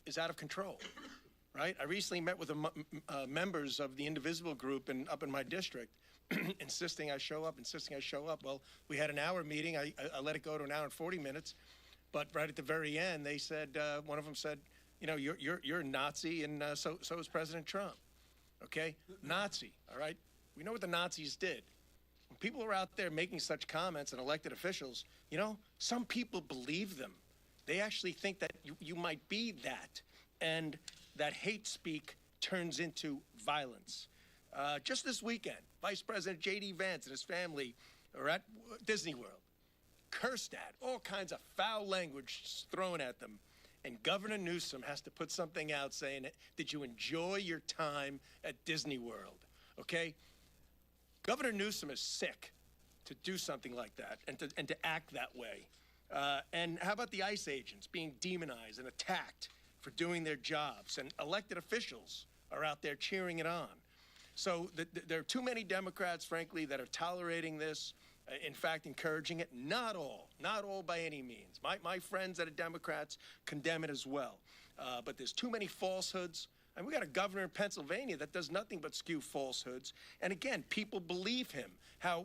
is out of control, right? I recently met with members of the Indivisible group up in my district, insisting I show up. Well, we had an hour meeting. I let it go to an hour and 40 minutes. But right at the very end, they said, one of them said, you know, you're a Nazi, and so is President Trump. Okay? Nazi, all right? We know what the Nazis did. When people are out there making such comments and elected officials, you know, some people believe them. They actually think that you might be that, and that hate speak turns into violence. Just this weekend, Vice President J.D. Vance and his family are at Disney World, cursed at, all kinds of foul language thrown at them. And Governor Newsom has to put something out saying, did you enjoy your time at Disney World? Okay? Governor Newsom is sick to do something like that and to act that way. And how about the ICE agents being demonized and attacked for doing their jobs? And elected officials are out there cheering it on. So there are too many Democrats, frankly, that are tolerating this, in fact, encouraging it. Not all by any means. My friends that are Democrats condemn it as well. But there's too many falsehoods. And we got a governor in Pennsylvania that does nothing but spew falsehoods. And again, people believe him, how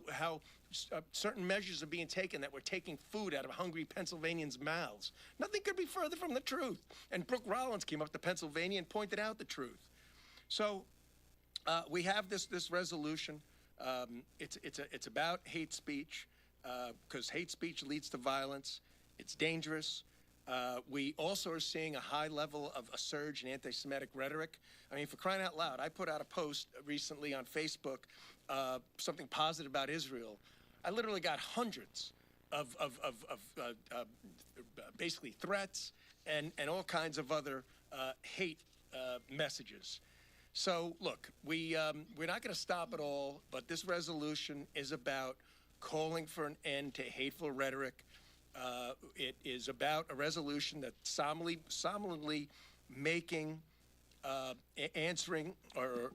certain measures are being taken that we're taking food out of hungry Pennsylvanians' mouths. Nothing could be further from the truth. And Brooke Rollins came up to Pennsylvania and pointed out the truth. So we have this resolution. It's about hate speech, because hate speech leads to violence. It's dangerous. We also are seeing a high level of a surge in anti-Semitic rhetoric. I mean, for crying out loud, I put out a post recently on Facebook, something positive about Israel. I literally got hundreds of basically threats and all kinds of other hate messages. So, look, we're not going to stop it all, but this resolution is about calling for an end to hateful rhetoric. It is about a resolution that solemnly making, answering or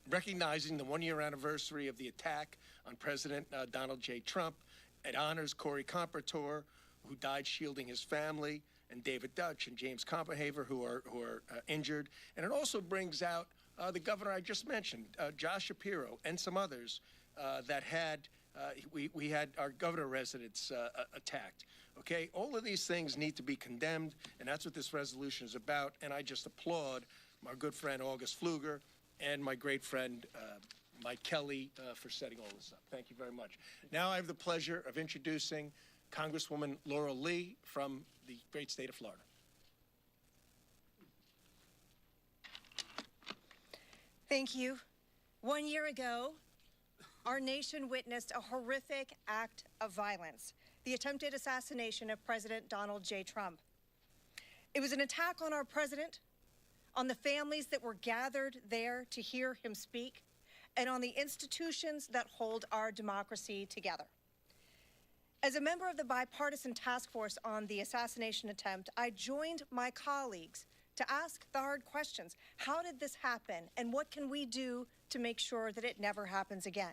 recognizing the one-year anniversary of the attack on President Donald J. Trump. It honors Corey Compertor, who died shielding his family, and David Dutch and James Comperhaver, who are injured. And it also brings out the governor I just mentioned, Josh Shapiro, and some others that had, we had our governor residence attacked. Okay, all of these things need to be condemned, and that's what this resolution is about. And I just applaud my good friend August Pfluger and my great friend Mike Kelly for setting all this up. Thank you very much. Now I have the pleasure of introducing Congresswoman Laurel Lee from the great state of Florida. Thank you. 1 year ago, our nation witnessed a horrific act of violence, the attempted assassination of President Donald J. Trump. It was an attack on our president, on the families that were gathered there to hear him speak, and on the institutions that hold our democracy together. As a member of the bipartisan task force on the assassination attempt, I joined my colleagues to ask the hard questions. How did this happen, and what can we do to make sure that it never happens again?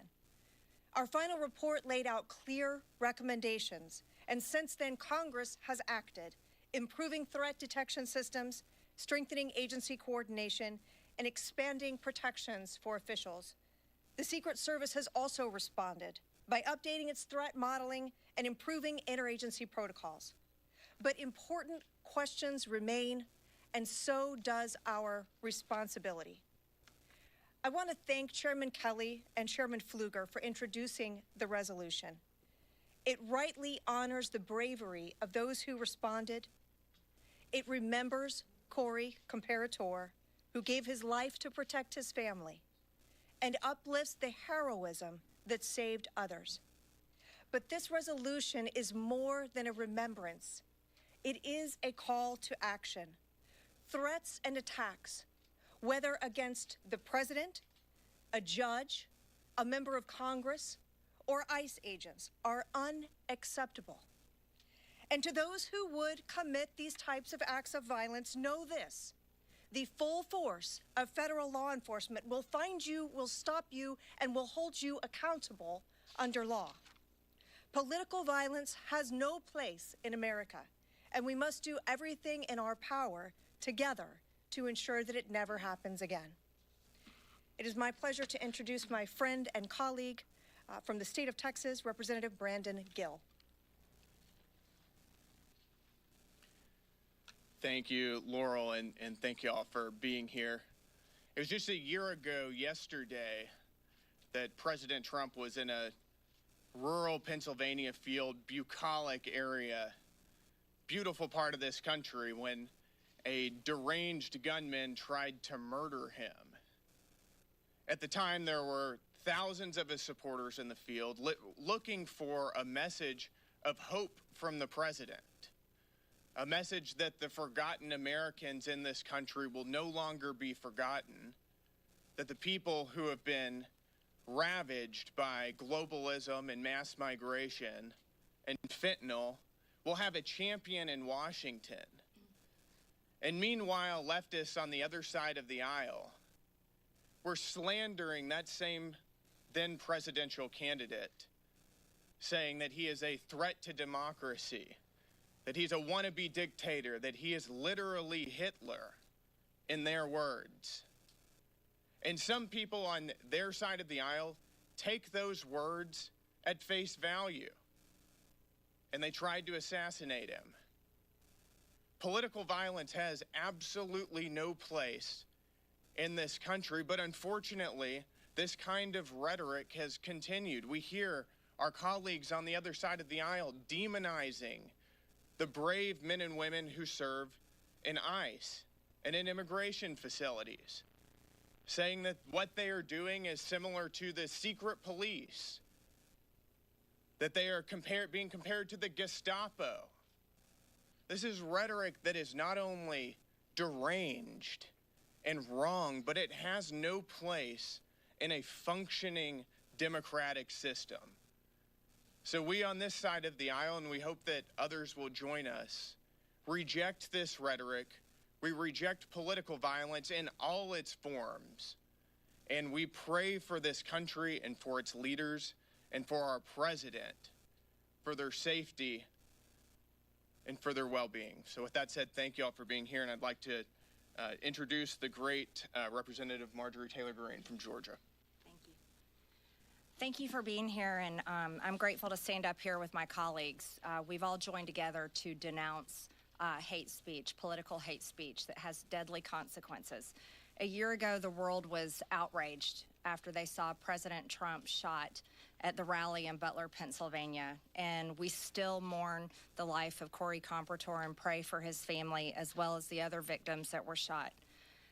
Our final report laid out clear recommendations, and since then, Congress has acted, improving threat detection systems, strengthening agency coordination, and expanding protections for officials. The Secret Service has also responded by updating its threat modeling and improving interagency protocols. But important questions remain, and so does our responsibility. I want to thank Chairman Kelly and Chairman Pfluger for introducing the resolution. It rightly honors the bravery of those who responded. It remembers Corey Comperhator, who gave his life to protect his family, and uplifts the heroism that saved others. But this resolution is more than a remembrance. It is a call to action. Threats and attacks, whether against the president, a judge, a member of Congress, or ICE agents, are unacceptable. And to those who would commit these types of acts of violence, know this: the full force of federal law enforcement will find you, will stop you, and will hold you accountable under law. Political violence has no place in America, and we must do everything in our power together to ensure that it never happens again. It is my pleasure to introduce my friend and colleague from the state of Texas, Representative Brandon Gill. Thank you, Laurel, and thank you all for being here. It was just a year ago yesterday that President Trump was in a rural Pennsylvania field, bucolic area, beautiful part of this country, when a deranged gunman tried to murder him. At the time, there were thousands of his supporters in the field looking for a message of hope from the president. A message that the forgotten Americans in this country will no longer be forgotten, that the people who have been ravaged by globalism and mass migration and fentanyl will have a champion in Washington. And meanwhile, leftists on the other side of the aisle were slandering that same then presidential candidate, saying that he is a threat to democracy, that he's a wannabe dictator, that he is literally Hitler, in their words. And some people on their side of the aisle take those words at face value, and they tried to assassinate him. Political violence has absolutely no place in this country, but unfortunately, this kind of rhetoric has continued. We hear our colleagues on the other side of the aisle demonizing the brave men and women who serve in ICE and in immigration facilities, saying that what they are doing is similar to the secret police, that they are being compared to the Gestapo. This is rhetoric that is not only deranged and wrong, but it has no place in a functioning democratic system. So we on this side of the aisle, and we hope that others will join us, reject this rhetoric. We reject political violence in all its forms. And we pray for this country and for its leaders and for our president, for their safety and for their well-being. So with that said, thank you all for being here. And I'd like to introduce the great Representative Marjorie Taylor Greene from Georgia. Thank you for being here, and I'm grateful to stand up here with my colleagues. We've all joined together to denounce hate speech, political hate speech that has deadly consequences. A year ago, the world was outraged after they saw President Trump shot at the rally in Butler, Pennsylvania, and we still mourn the life of Corey Compertor and pray for his family as well as the other victims that were shot.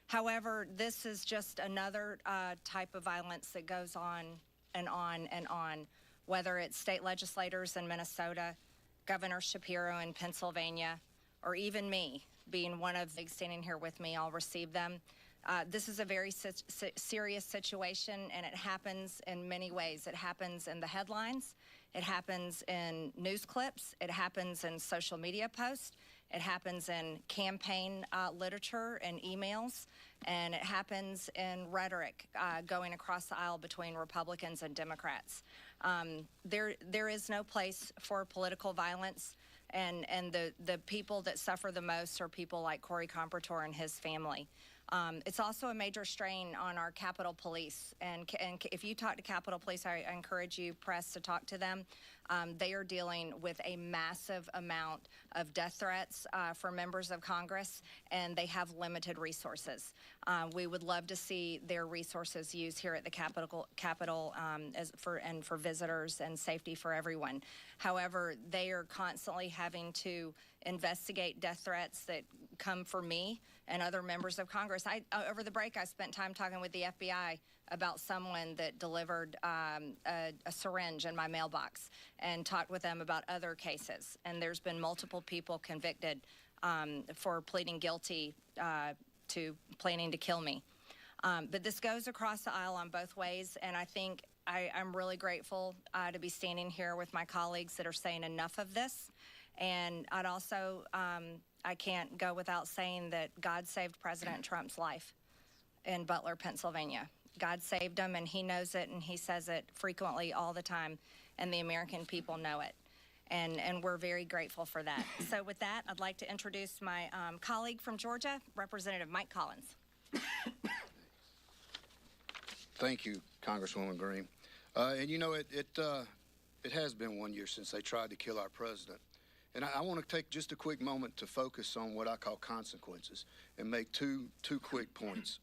However, this is just another type of violence that goes on and on and on, whether it's state legislators in Minnesota, Governor Shapiro in Pennsylvania, or even me, being one of the standing here with me, I'll receive them. This is a very serious situation, and it happens in many ways. It happens in the headlines, it happens in news clips, it happens in social media posts, it happens in campaign literature and emails, and it happens in rhetoric going across the aisle between Republicans and Democrats. There is no place for political violence, and the people that suffer the most are people like Corey Compertor and his family. It's also a major strain on our Capitol Police, and if you talk to Capitol Police, I encourage you, press, to talk to them. They are dealing with a massive amount of death threats for members of Congress, and they have limited resources. We would love to see their resources used here at the Capitol for visitors and safety for everyone. However, they are constantly having to investigate death threats that come for me and other members of Congress. Over the break, I spent time talking with the FBI about someone that delivered a syringe in my mailbox, and talked with them about other cases. And there's been multiple people convicted for pleading guilty to planning to kill me. But this goes across the aisle on both ways, and I think I'm really grateful to be standing here with my colleagues that are saying enough of this. And I'd also, I can't go without saying that God saved President Trump's life in Butler, Pennsylvania. God saved him, and he knows it, and he says it frequently all the time, and the American people know it. and we're very grateful for that. So with that, I'd like to introduce my colleague from Georgia, Representative Mike Collins. Thank you, Congresswoman Green. And you know, it has been 1 year since they tried to kill our president. And I want to take just a quick moment to focus on what I call consequences and make two quick points.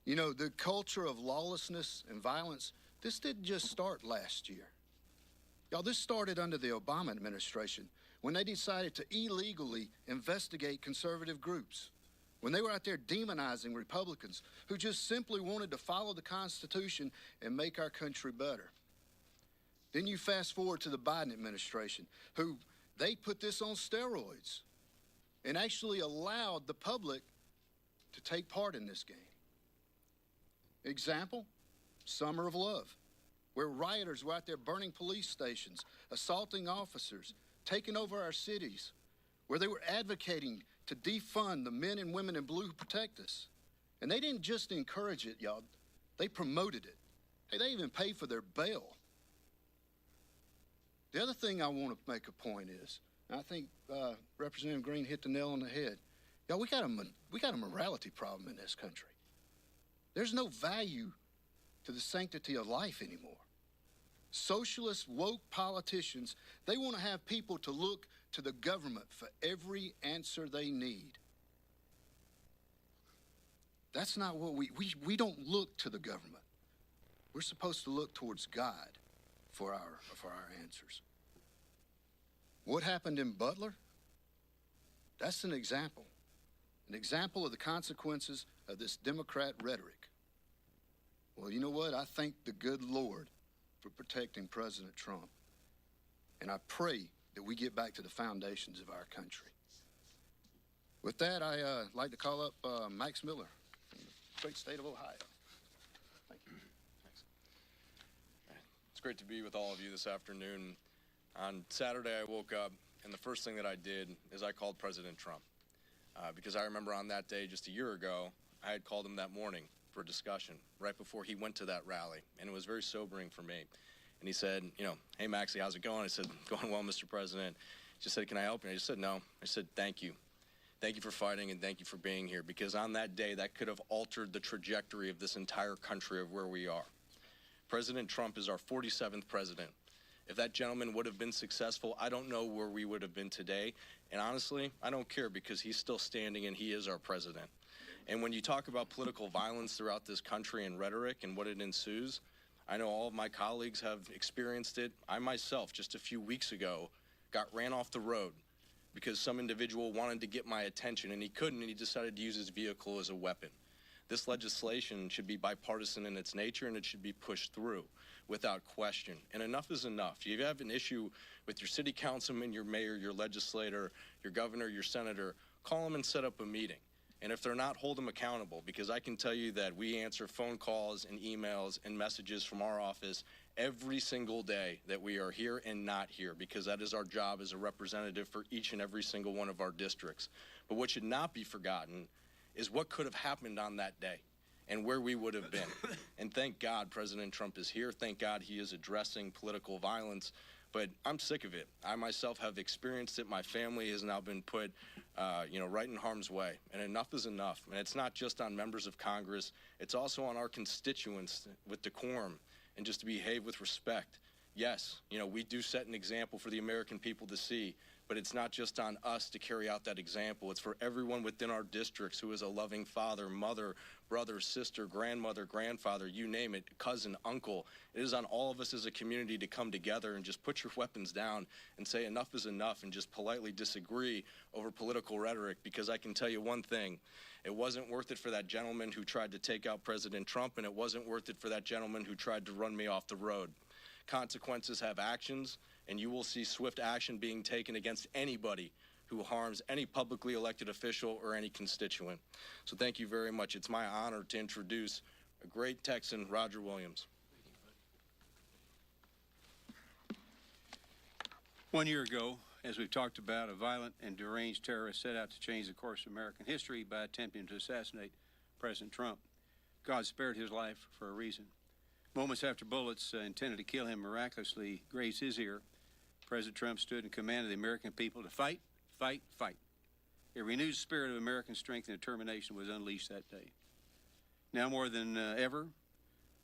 You know, the culture of lawlessness and violence, this didn't just start last year. Y'all, this started under the Obama administration when they decided to illegally investigate conservative groups, when they were out there demonizing Republicans who just simply wanted to follow the Constitution and make our country better. Then you fast forward to the Biden administration, who they put this on steroids and actually allowed the public to take part in this game. Example, Summer of Love, where rioters were out there burning police stations, assaulting officers, taking over our cities, where they were advocating to defund the men and women in blue who protect us. And they didn't just encourage it, y'all. They promoted it. Hey, they even paid for their bail. The other thing I want to make a point is, and I think Representative Green hit the nail on the head. Y'all, we got a morality problem in this country. There's no value to the sanctity of life anymore. Socialist, woke politicians, they want to have people to look to the government for every answer they need. That's not what we don't look to the government. We're supposed to look towards God for our answers. What happened in Butler? That's an example of the consequences of this Democrat rhetoric. Well, you know what? I thank the good Lord for protecting President Trump. And I pray that we get back to the foundations of our country. With that, I'd like to call up Max Miller from the great state of Ohio. Thank you. Thanks. It's great to be with all of you this afternoon. On Saturday, I woke up, and the first thing that I did is I called President Trump. Because I remember on that day, just a year ago, I had called him that morning for a discussion right before he went to that rally, and it was very sobering for me. And he said, you know, hey, Maxie, how's it going? I said, going well, Mr. President. He just said, can I help you? I just said, no. I said, thank you. Thank you for fighting, and thank you for being here, because on that day, that could have altered the trajectory of this entire country of where we are. President Trump is our 47th president. If that gentleman would have been successful, I don't know where we would have been today. And honestly, I don't care, because he's still standing and he is our president. And when you talk about political violence throughout this country and rhetoric and what it ensues, I know all of my colleagues have experienced it. I myself, just a few weeks ago, got ran off the road because some individual wanted to get my attention, and he couldn't, and he decided to use his vehicle as a weapon. This legislation should be bipartisan in its nature, and it should be pushed through without question. And enough is enough. If you have an issue with your city councilman, your mayor, your legislator, your governor, your senator, call them and set up a meeting. And if they're not, hold them accountable, because I can tell you that we answer phone calls and emails and messages from our office every single day that we are here and not here, because that is our job as a representative for each and every single one of our districts. But what should not be forgotten is what could have happened on that day and where we would have been. And thank God President Trump is here. Thank God he is addressing political violence. But I'm sick of it. I myself have experienced it. My family has now been put, right in harm's way. And enough is enough. And it's not just on members of Congress. It's also on our constituents with decorum and just to behave with respect. Yes, we do set an example for the American people to see. But it's not just on us to carry out that example. It's for everyone within our districts who is a loving father, mother, brother, sister, grandmother, grandfather, you name it, cousin, uncle. It is on all of us as a community to come together and just put your weapons down and say enough is enough and just politely disagree over political rhetoric, because I can tell you one thing. It wasn't worth it for that gentleman who tried to take out President Trump, and it wasn't worth it for that gentleman who tried to run me off the road. Consequences have actions, and you will see swift action being taken against anybody who harms any publicly elected official or any constituent. So thank you very much. It's my honor to introduce a great Texan, Roger Williams. 1 year ago, as we've talked about, a violent and deranged terrorist set out to change the course of American history by attempting to assassinate President Trump. God spared his life for a reason. Moments after bullets intended to kill him miraculously grazed his ear, President Trump stood in command of the American people to fight, fight, fight. A renewed spirit of American strength and determination was unleashed that day. Now more than ever,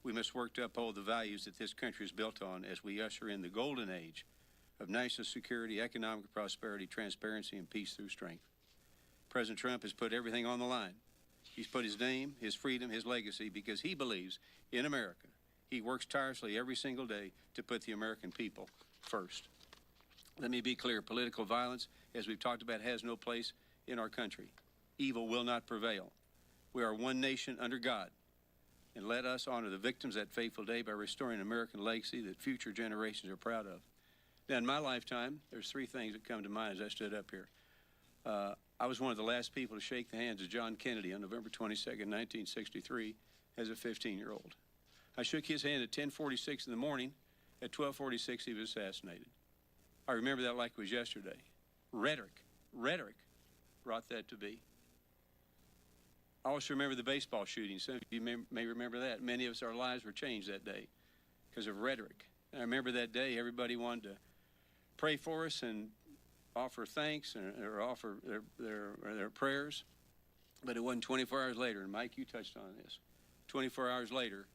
we must work to uphold the values that this country is built on as we usher in the golden age of national security, economic prosperity, transparency, and peace through strength. President Trump has put everything on the line. He's put his name, his freedom, his legacy, because he believes in America. He works tirelessly every single day to put the American people first. Let me be clear, political violence, as we've talked about, has no place in our country. Evil will not prevail. We are one nation under God. And let us honor the victims that fateful day by restoring an American legacy that future generations are proud of. Now, in my lifetime, there's three things that come to mind as I stood up here. I was one of the last people to shake the hands of John Kennedy on November 22nd, 1963, as a 15-year-old. I shook his hand at 10:46 in the morning. At 12:46, he was assassinated. I remember that like it was yesterday. Rhetoric brought that to be. I also remember the baseball shooting. Some of you may remember that. Many of us, our lives were changed that day because of rhetoric. And I remember that day everybody wanted to pray for us and offer thanks or offer their prayers. But it wasn't 24 hours later, and Mike, you touched on this. 24 hours later,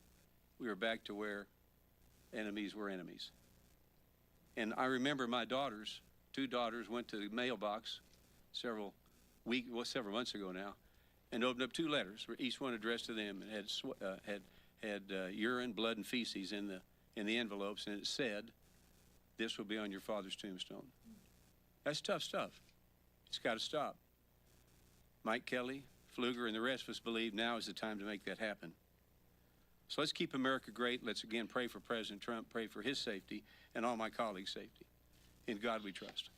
we were back to where enemies were enemies. And I remember my daughters, two daughters, went to the mailbox several months ago now, and opened up two letters, each one addressed to them, and had urine, blood, and feces in the envelopes, and it said, "This will be on your father's tombstone." That's tough stuff. It's got to stop. Mike Kelly, Pfluger, and the rest of us believe now is the time to make that happen. So let's keep America great. Let's again pray for President Trump, pray for his safety, and all my colleagues' safety. In God we trust.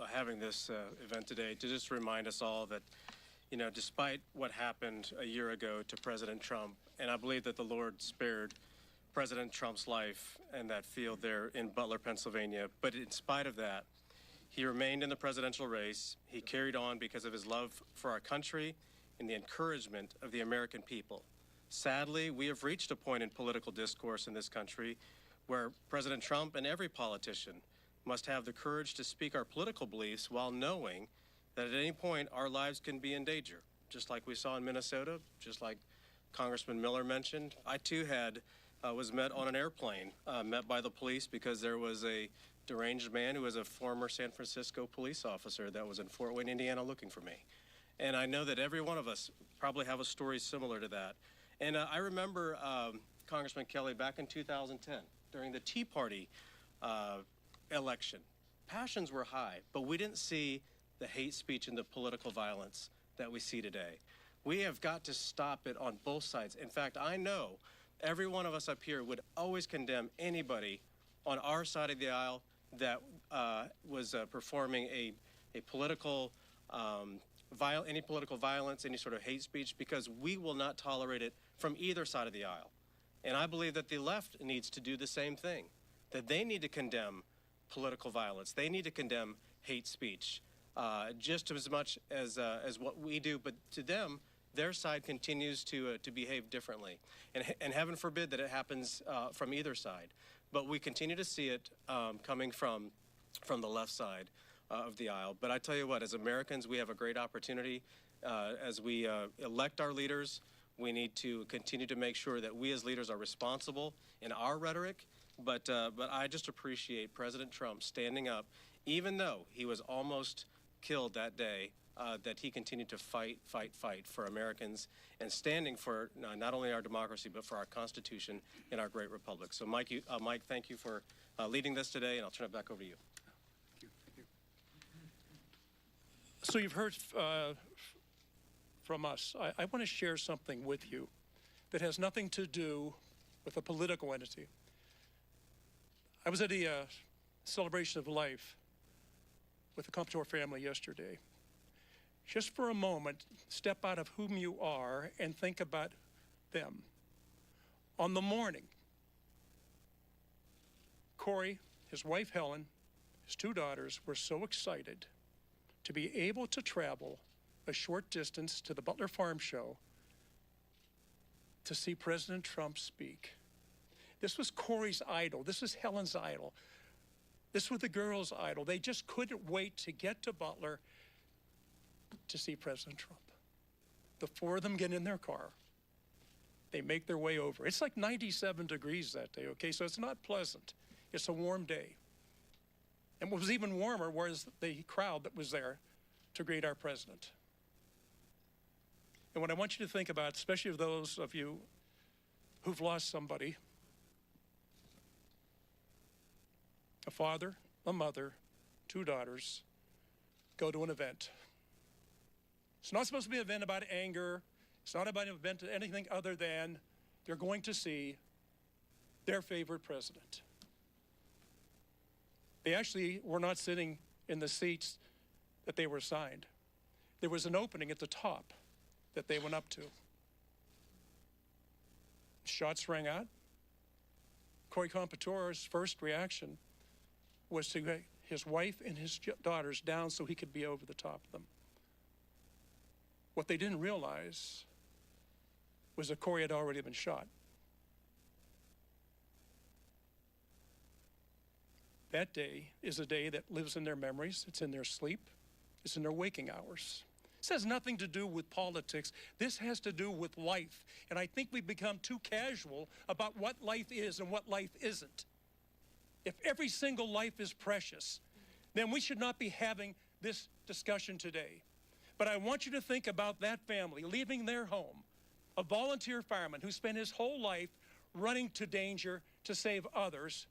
Having this event today to just remind us all that, you know, despite what happened a year ago to President Trump, and I believe that the Lord spared President Trump's life in that field there in Butler, Pennsylvania, but in spite of that, he remained in the presidential race. He carried on because of his love for our country and the encouragement of the American people. Sadly, we have reached a point in political discourse in this country where President Trump and every politician must have the courage to speak our political beliefs while knowing that at any point our lives can be in danger. Just like we saw in Minnesota, just like Congressman Miller mentioned, I too was met on an airplane, met by the police because there was a deranged man who was a former San Francisco police officer that was in Fort Wayne, Indiana looking for me. And I know that every one of us probably have a story similar to that. And I remember Congressman Kelly back in 2010 during the Tea Party election. Passions were high, but we didn't see the hate speech and the political violence that we see today. We have got to stop it on both sides. In fact, I know every one of us up here would always condemn anybody on our side of the aisle that was performing a political any political violence, any sort of hate speech, because we will not tolerate it from either side of the aisle. And I believe that the left needs to do the same thing, that they need to condemn political violence. They need to condemn hate speech just as much as what we do. But to them, their side continues to behave differently. And heaven forbid that it happens from either side. But we continue to see it coming from the left side of the aisle. But I tell you what, as Americans, we have a great opportunity. As we elect our leaders, we need to continue to make sure that we as leaders are responsible in our rhetoric. But I just appreciate President Trump standing up, even though he was almost killed that day, that he continued to fight for Americans and standing for not only our democracy, but for our Constitution and our great republic. So, Mike, thank you for leading this today, and I'll turn it back over to you. Thank you. So you've heard from us. I want to share something with you that has nothing to do with a political entity. I was at a celebration of life with the Comptor family yesterday. Just for a moment, step out of whom you are and think about them. On the morning, Corey, his wife Helen, his two daughters were so excited to be able to travel a short distance to the Butler Farm Show to see President Trump speak. This was Corey's idol. This was Helen's idol. This was the girls' idol. They just couldn't wait to get to Butler to see President Trump. The four of them get in their car. They make their way over. It's like 97 degrees that day, okay? So it's not pleasant. It's a warm day. And what was even warmer was the crowd that was there to greet our president. And what I want you to think about, especially of those of you who've lost somebody, a father, a mother, two daughters, go to an event. It's not supposed to be an event about anger. It's not about an event of anything other than they're going to see their favorite president. They actually were not sitting in the seats that they were assigned. There was an opening at the top that they went up to. Shots rang out. Corey Compatore's first reaction was to get his wife and his daughters down so he could be over the top of them. What they didn't realize was that Corey had already been shot. That day is a day that lives in their memories. It's in their sleep. It's in their waking hours. This has nothing to do with politics. This has to do with life. And I think we've become too casual about what life is and what life isn't. If every single life is precious, then we should not be having this discussion today. But I want you to think about that family leaving their home, a volunteer fireman who spent his whole life running to danger to save others,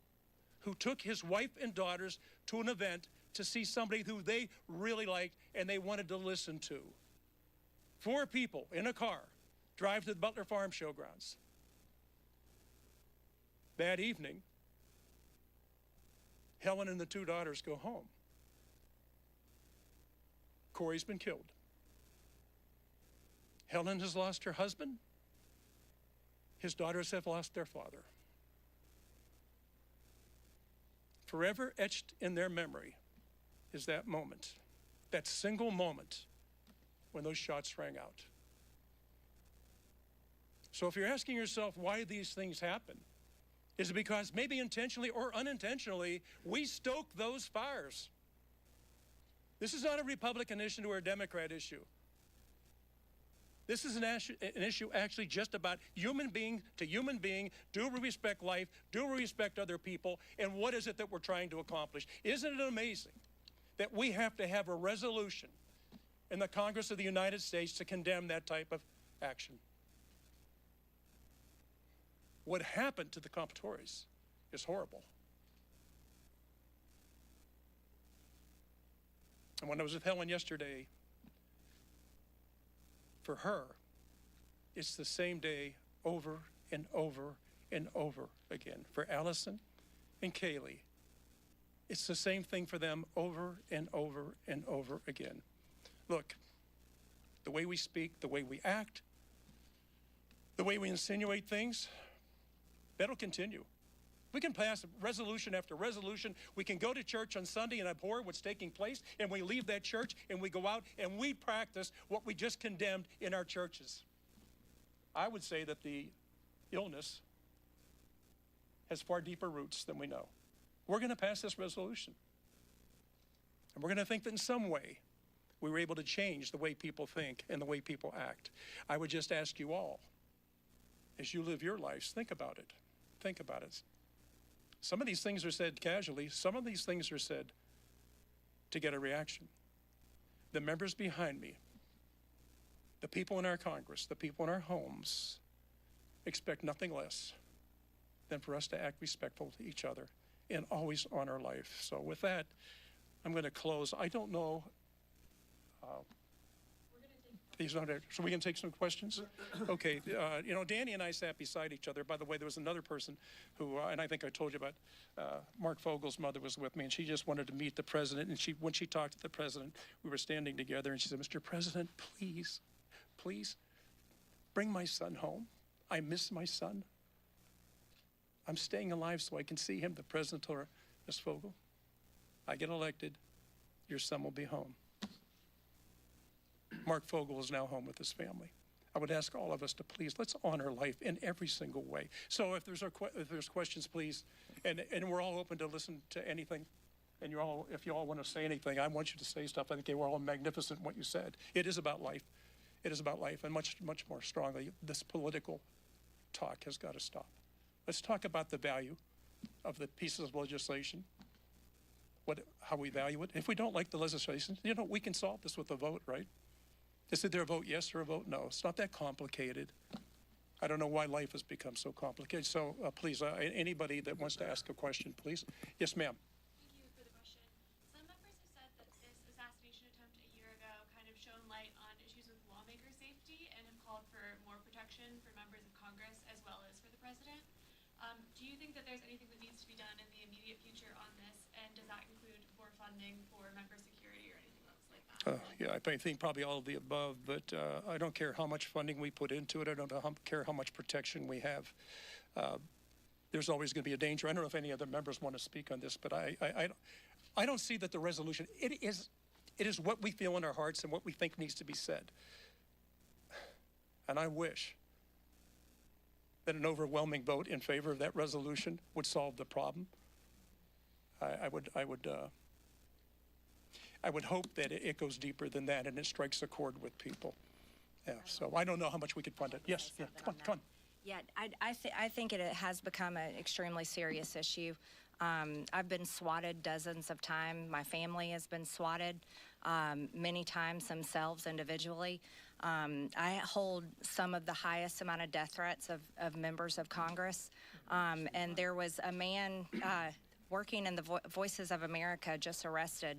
who took his wife and daughters to an event to see somebody who they really liked and they wanted to listen to. 4 people in a car drive to the Butler Farm Showgrounds. That evening, Helen and the 2 daughters go home. Corey's been killed. Helen has lost her husband. His daughters have lost their father. Forever etched in their memory is that moment, that single moment when those shots rang out. So if you're asking yourself why these things happen, is it because maybe intentionally or unintentionally we stoke those fires? This is not a Republican issue or a Democrat issue. This is an issue actually just about human being to human being. Do we respect life? Do we respect other people? And what is it that we're trying to accomplish? Isn't it amazing that we have to have a resolution in the Congress of the United States to condemn that type of action? What happened to the Compatores is horrible. And when I was with Helen yesterday, for her, it's the same day over and over and over again. For Allison and Kaylee, it's the same thing for them over and over and over again. Look, the way we speak, the way we act, the way we insinuate things, that'll continue. We can pass resolution after resolution. We can go to church on Sunday and abhor what's taking place, and we leave that church and we go out and we practice what we just condemned in our churches. I would say that the illness has far deeper roots than we know. We're going to pass this resolution. And we're going to think that in some way we were able to change the way people think and the way people act. I would just ask you all, as you live your lives, think about it. Think about it. Some of these things are said casually. Some of these things are said to get a reaction. The members behind me, the people in our Congress, the people in our homes, expect nothing less than for us to act respectful to each other and always honor life. So with that, I'm going to close. I don't know. So we can take some questions? Okay. Danny and I sat beside each other. By the way, there was another person who, and I think I told you about, Mark Fogel's mother was with me, and she just wanted to meet the president. And when she talked to the president, we were standing together, and she said, "Mr. President, please, please bring my son home. I miss my son. I'm staying alive so I can see him." The president told her, "Ms. Fogel, I get elected, your son will be home." Mark Fogel is now home with his family. I would ask all of us to please, let's honor life in every single way. So if there's questions, please, and we're all open to listen to anything. And if you all want to say anything, I want you to say stuff. I think they were all magnificent in what you said. It is about life. It is about life, and much more strongly, this political talk has got to stop. Let's talk about the value of the pieces of legislation, how we value it. If we don't like the legislation, we can solve this with a vote, right? Is it a vote yes or a vote no? It's not that complicated. I don't know why life has become so complicated. So please, anybody that wants to ask a question, please. Yes, ma'am. Thank you for the question. Some members have said that this assassination attempt a year ago kind of shone light on issues with lawmaker safety and have called for more protection for members of Congress as well as for the president. Do you think that there's anything that needs to be done in the immediate future on this, and does that include more funding for member security or anything else like that? Yeah, I think probably all of the above, but I don't care how much funding we put into it. I don't care how much protection we have. There's always going to be a danger. I don't know if any other members want to speak on this, but I don't see that the resolution, it is what we feel in our hearts and what we think needs to be said. And I wish that an overwhelming vote in favor of that resolution would solve the problem. I would hope that it goes deeper than that and it strikes a chord with people. Yeah, so I don't know how much we could fund it. Yes, yeah, come on. Yeah, I think it has become an extremely serious issue. I've been swatted dozens of times. My family has been swatted many times themselves individually. I hold some of the highest amount of death threats of members of Congress. And there was a man working in the Voices of America just arrested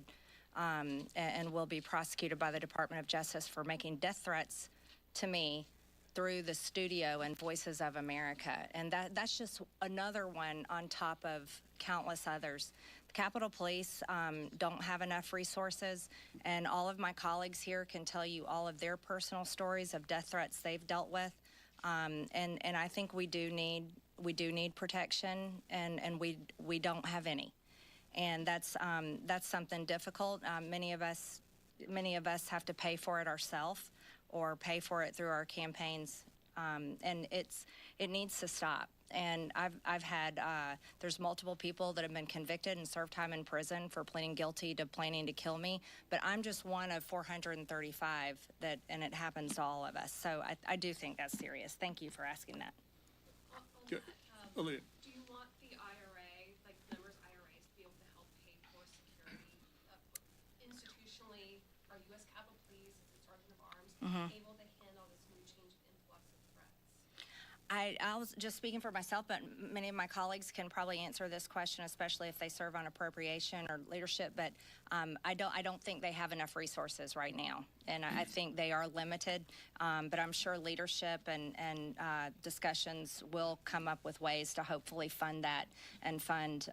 and will be prosecuted by the Department of Justice for making death threats to me through the studio and Voices of America. And that's just another one on top of countless others. The Capitol Police don't have enough resources, and all of my colleagues here can tell you all of their personal stories of death threats they've dealt with. And I think we do need protection, and we don't have any. And that's something difficult. Many of us have to pay for it ourselves or pay for it through our campaigns, and it needs to stop. And I've had there's multiple people that have been convicted and served time in prison for pleading guilty to planning to kill me, but I'm just one of 435 and it happens to all of us. So I do think that's serious. Thank you for asking that. Good. Olivia. Do you want the IRA, like members' IRAs, to be able to help pay for security? Institutionally, are U.S. Capitol Police, as a Sergeant of Arms, able to handle this new change of influx of threats? I was just speaking for myself, but many of my colleagues can probably answer this question, especially if they serve on appropriation or leadership. But I don't think they have enough resources right now, and I think they are limited. But I'm sure leadership and discussions will come up with ways to hopefully fund that and fund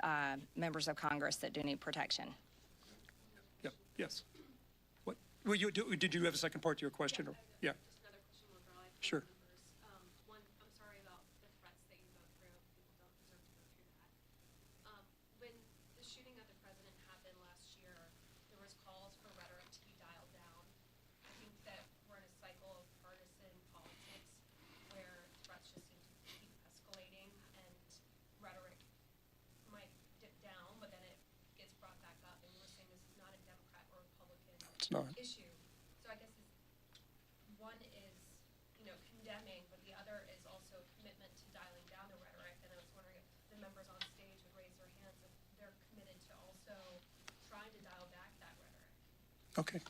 members of Congress that do need protection. Yeah. Yes. What? Well, did you have a second part to your question? Or? Yeah. Just another question more broadly. Sure. One, I'm sorry about the threats that you go through. People don't deserve to go through that. When the shooting of the president happened last year, there was calls for rhetoric to be dialed down. I think that we're in a cycle of partisan politics where threats just seem to keep escalating, and rhetoric might dip down, but then it gets brought back up. And we're saying this is not a Democrat or Republican issue. So I guess one is, condemning, but the other is also a commitment to dialing down the rhetoric. And I was wondering if the members on stage would raise their hands if they're committed to also trying to dial back that rhetoric. Okay.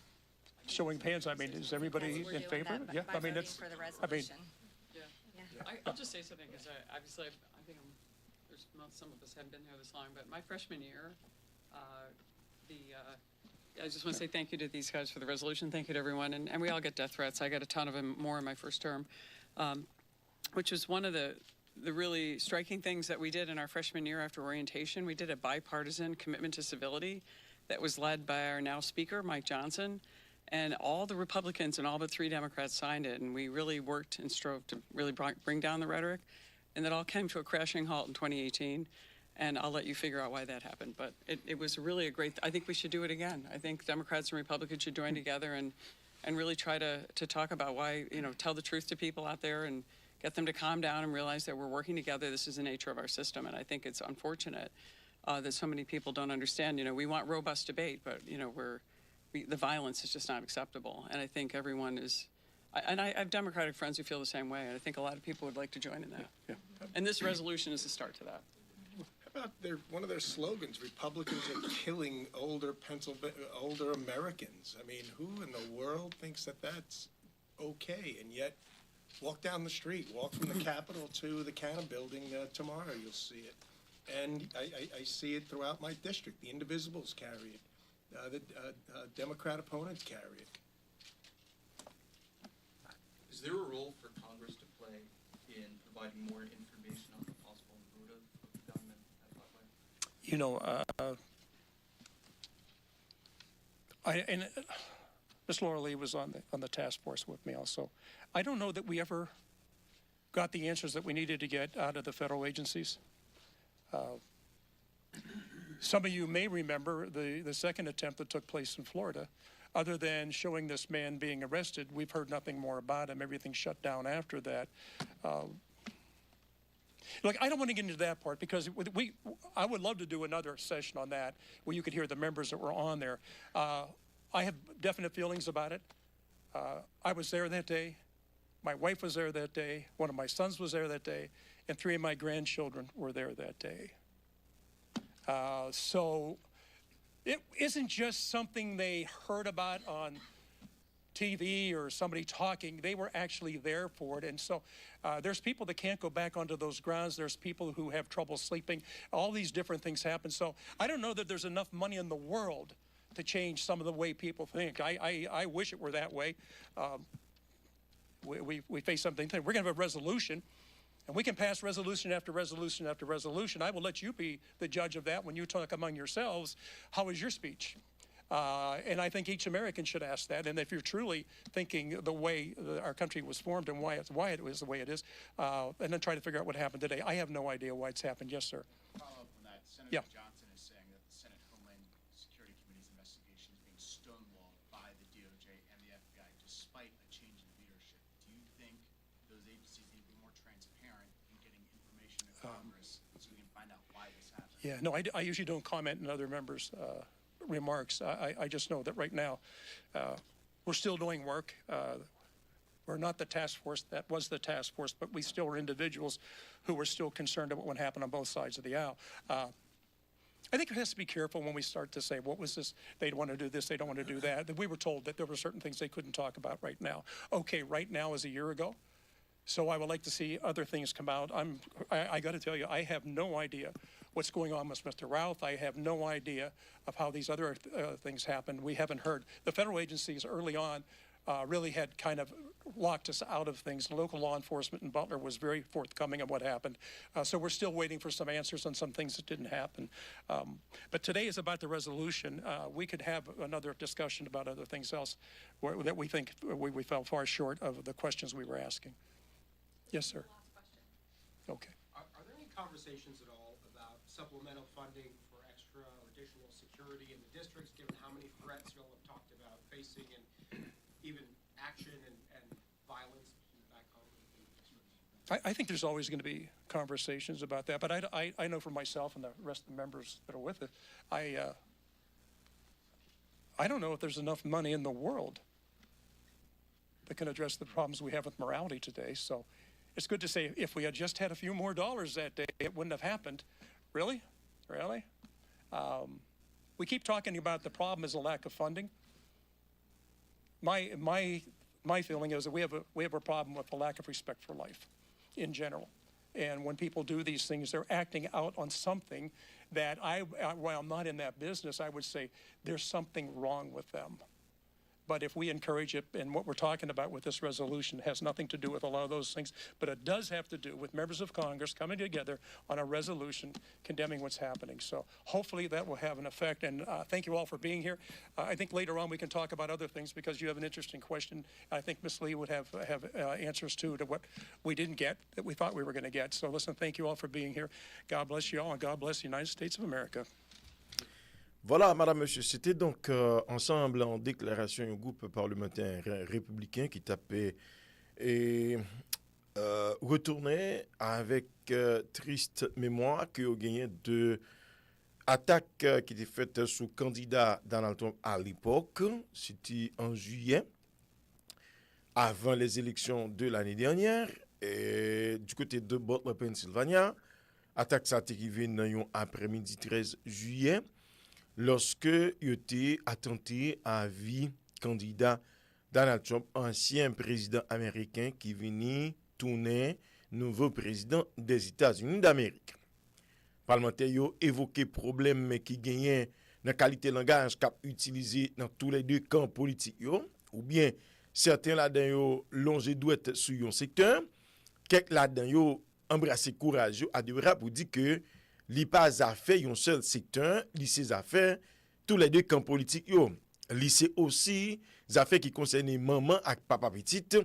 Showing hands. I mean, is everybody in favor? Yeah. I mean, it's. For the resolution. I'll just say something because obviously I think some of us haven't been here this long, but my freshman year, I just want to say thank you to these guys for the resolution. Thank you to everyone. And we all get death threats. I got a ton of them more in my first term, which was one of the really striking things that we did in our freshman year after orientation. We did a bipartisan commitment to civility that was led by our now speaker, Mike Johnson. And all the Republicans and all but 3 Democrats signed it. And we really worked and strove to really bring down the rhetoric. And that all came to a crashing halt in 2018. And I'll let you figure out why that happened. But it was really I think we should do it again. I think Democrats and Republicans should join together and and really try to talk about why, tell the truth to people out there and get them to calm down and realize that we're working together. This is the nature of our system, and I think it's unfortunate that so many people don't understand. We want robust debate, but, the violence is just not acceptable, and I think everyone is. And I have Democratic friends who feel the same way, and I think a lot of people would like to join in that. Yeah. And this resolution is a start to that. How about one of their slogans, Republicans are killing older Americans? I mean, who in the world thinks that that's okay? And yet, walk down the street, walk from the Capitol to the Cannon Building tomorrow, you'll see it. And I see it throughout my district. The Indivisibles carry it. The Democrat opponents carry it. Is there a role for Congress to play in providing more information on the possible motive of the gunman at Broadway? Ms. Laura Lee was on the task force with me also. I don't know that we ever got the answers that we needed to get out of the federal agencies. Some of you may remember the second attempt that took place in Florida. Other than showing this man being arrested, we've heard nothing more about him. Everything shut down after that. Look, I don't want to get into that part because I would love to do another session on that where you could hear the members that were on there. I have definite feelings about it. I was there that day. My wife was there that day. One of my sons was there that day. And 3 of my grandchildren were there that day. So it isn't just something they heard about on TV or somebody talking. They were actually there for it. And so there's people that can't go back onto those grounds. There's people who have trouble sleeping. All these different things happen. So I don't know that there's enough money in the world to change some of the way people think. I wish it were that way. We face something. We're going to have a resolution. And we can pass resolution after resolution after resolution. I will let you be the judge of that when you talk among yourselves. How was your speech? And I think each American should ask that. And if you're truly thinking the way our country was formed and why it was the way it is, and then try to figure out what happened today. I have no idea why it's happened. Yes, sir. Follow up on that. Senator Yeah. Johnson is saying that the Senate Homeland Security Committee's investigation is being stonewalled by the DOJ and the FBI despite a change in leadership. Do you think those agencies need to be more transparent in getting information to Congress so we can find out why this happened? Yeah, no, I usually don't comment on other members' remarks. I just know that right now we're still doing work. We're not the task force that was the task force, but we still are individuals who are still concerned about what happened on both sides of the aisle. I think it has to be careful when we start to say, what was this? They don't want to do this, they don't want to do that. That we were told that there were certain things they couldn't talk about right now. Okay, right now is a year ago. So I would like to see other things come out. I got to tell you, I have no idea what's going on with Mr. Routh. I have no idea of how these other things happened. We haven't heard. The federal agencies early on really had kind of locked us out of things. Local law enforcement in Butler was very forthcoming of what happened. So we're still waiting for some answers on some things that didn't happen. But today is about the resolution. We could have another discussion about other things else that we think we fell far short of the questions we were asking. Yes, sir. Last question. Okay. Are there any conversations at all about supplemental funding for extra or additional security in the districts, given how many threats you all have talked about facing and even action and violence back home in the districts? I think there's always going to be conversations about that, but I know for myself and the rest of the members that are with it, I don't know if there's enough money in the world that can address the problems we have with morality today. So it's good to say if we had just had a few more dollars that day, it wouldn't have happened. Really? Really? We keep talking about the problem is a lack of funding. My feeling is that we have a problem with a lack of respect for life in general. And when people do these things, they're acting out on something that while I'm not in that business, I would say there's something wrong with them. But if we encourage it, and what we're talking about with this resolution has nothing to do with a lot of those things, but it does have to do with members of Congress coming together on a resolution condemning what's happening. So hopefully that will have an effect. And thank you all for being here. I think later on we can talk about other things because you have an interesting question. I think Ms. Lee would have answers to what we didn't get that we thought we were going to get. So listen, thank you all for being here. God bless you all, and God bless the United States of America. Voilà, madame, monsieur, c'était donc ensemble en déclaration un groupe parlementaire républicain qui tapait et retournait avec triste mémoire qu'il y a gagné de attaque qui était faite sous candidat Donald Trump à l'époque, c'était en juillet, avant les élections de l'année dernière, et du côté de Butler, Pennsylvania. Attaque ça qui vient dans un après-midi 13 juillet, lorsque il était attenté à vie candidat Donald Trump, ancien président américain qui venait tourner nouveau président des États-Unis d'Amérique. Parlementaires ont évoqué problème qui gagnait dans la qualité de langage qu'a utilisé dans tous les deux camps politiques, ou bien certains là-dedans longé douette sur un secteur, quelques là-dedans embrassé courage à deux pour dire que li pas affaire un seul secteur, li ses affaires tous les deux camps politiques li c'est aussi des affaires qui concernent maman et papa petite,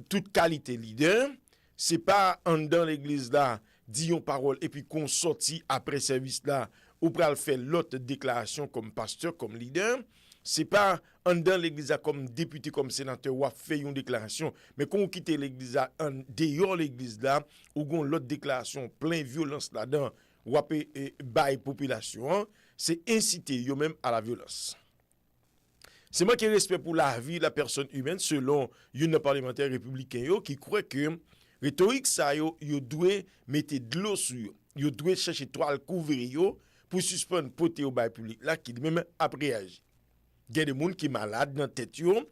toute qualité leader, c'est pas en dans l'église là dit une parole et puis qu'on sorti après service là ou pral faire l'autre déclaration comme pasteur comme leader. C'est pas en dans l'église comme député, comme sénateur, ou a fait une déclaration, mais quand on quitte l'église, en dehors l'église là, ou on l'autre déclaration, plein violence là-dedans, ou a bail population, c'est inciter yo même à la violence. C'est moi qui respecte pour la vie de la personne humaine, selon une parlementaire républicain qui croit que rhétorique ça yo doit mettre de l'eau sur, yo doit chercher toile couvrir yo pour suspendre poté au bail public là qui même après réagir. Il y a des gens qui sont malades dans la tête, ils n'ont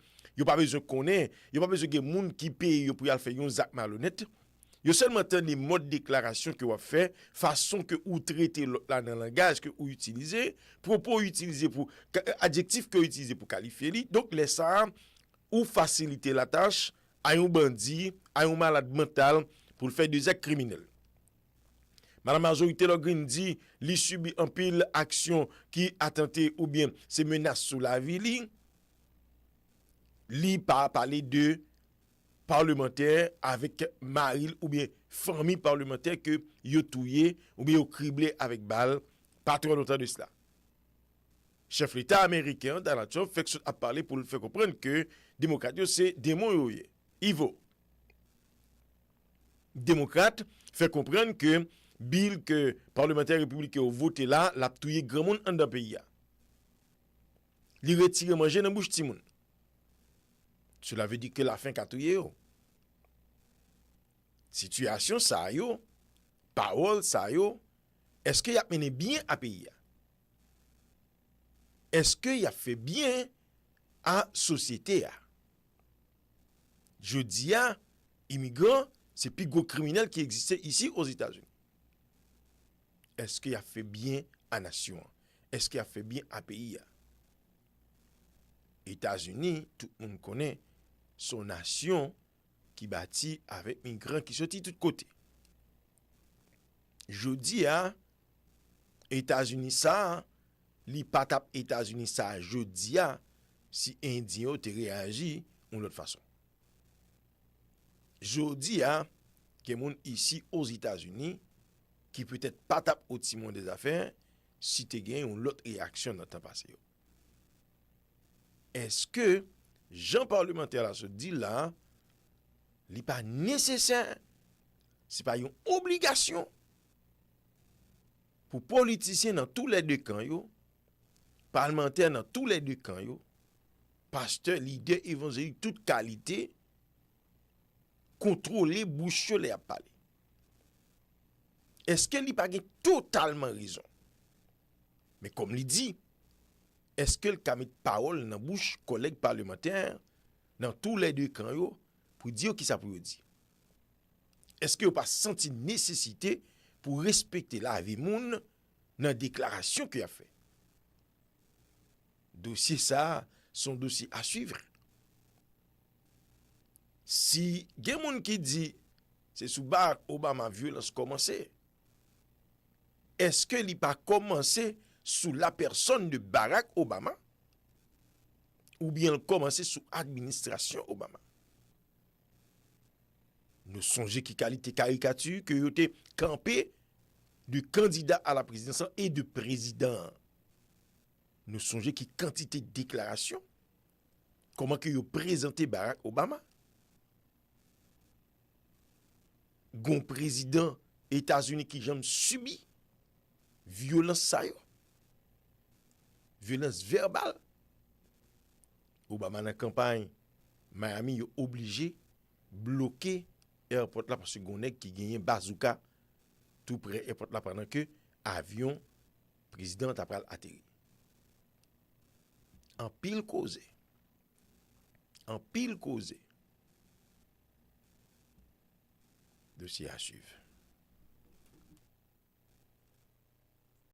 pas besoin de connaître, ils n'ont pas besoin de gens qui payent pour faire un acte malhonnête. Ils ont seulement des modes de déclaration que vous faites, façon que vous traitez dans le langage que vous utilisez, propos utilisés pour adjectifs que vous utilisez pour qualifier. Donc, les ça, ou faciliter la tâche à un bandit, à un malade mental pour faire des actes criminels. Madame majorité Logrin dit, li subit un pile action qui attenté ou bien c'est menace sur la vie li pas parler de parlementaire avec maril ou bien famille parlementaire que yo touye ou bien yo criblé avec balle pas trop longtemps de cela. Chef l'État américain Donald Trump fait a parler pour le faire comprendre que démocrate c'est démon yoye. Ivo. Démocrate fait comprendre que bill que parlementaire républicain ont voté là, l'a touye grand monde en dans pays. Li retire manger dans bouche ti moun. Cela veut dire que la fin qu'a touye yo. Situation ça yo, parole ça yo, est-ce qu'il a mené bien à pays? Est-ce qu'il a fait bien à société? Je dis à immigrants, c'est plus gros criminel qui existait ici aux États-Unis. Est-ce qu'il a fait bien à la nation? Est-ce qu'il a fait bien à pays? États-Unis, tout le monde connaît son nation qui bâtit avec migrants qui sortent de tous côtés. Je dis à États-Unis ça, li patap États-Unis ça, je dis à si Indien te réagi d'une autre façon. Je dis à que moun ici aux États-Unis qui peut-être pas tape au timon des affaires si tu gagnes une autre réaction dans le temps passé. Est-ce que Jean parlementaire là se dit là, il n'est pas nécessaire, c'est pas une obligation pour politiciens dans tous les deux camps, parlementaires dans tous les deux camps, pasteurs, leaders, évangéliques, toute qualité, contrôler, boucher les à parler. Est-ce qu'il n'a pas totalement raison? Mais comme il dit, est-ce qu'il a mis parole dans la bouche collègues parlementaires dans tous les deux camps pour dire qui ça peut dire? Est-ce qu'il n'a pas senti nécessité pour respecter la vie moun dans la déclaration qu'il a fait? Dossier ça, son dossier à suivre. Si il y a moun qui dit c'est sous Barack Obama violence commencé, est-ce que il pas commencé sous la personne de Barack Obama ou bien commencé sous administration Obama? Nous songeons qui qualité caricature que yote campé du candidat à la présidence et du président. nous songeons qui quantité de déclarations, comment que vous présentez Barack Obama. Gon président États-Unis qui jamais subi violence ça yo. Violence verbale. Obama dans la campagne Miami est obligé bloquer airport là parce que gon nèg qui gagne bazooka tout près airport là pendant que avion président a pral atterri. En pile cause. Dossier à suivre.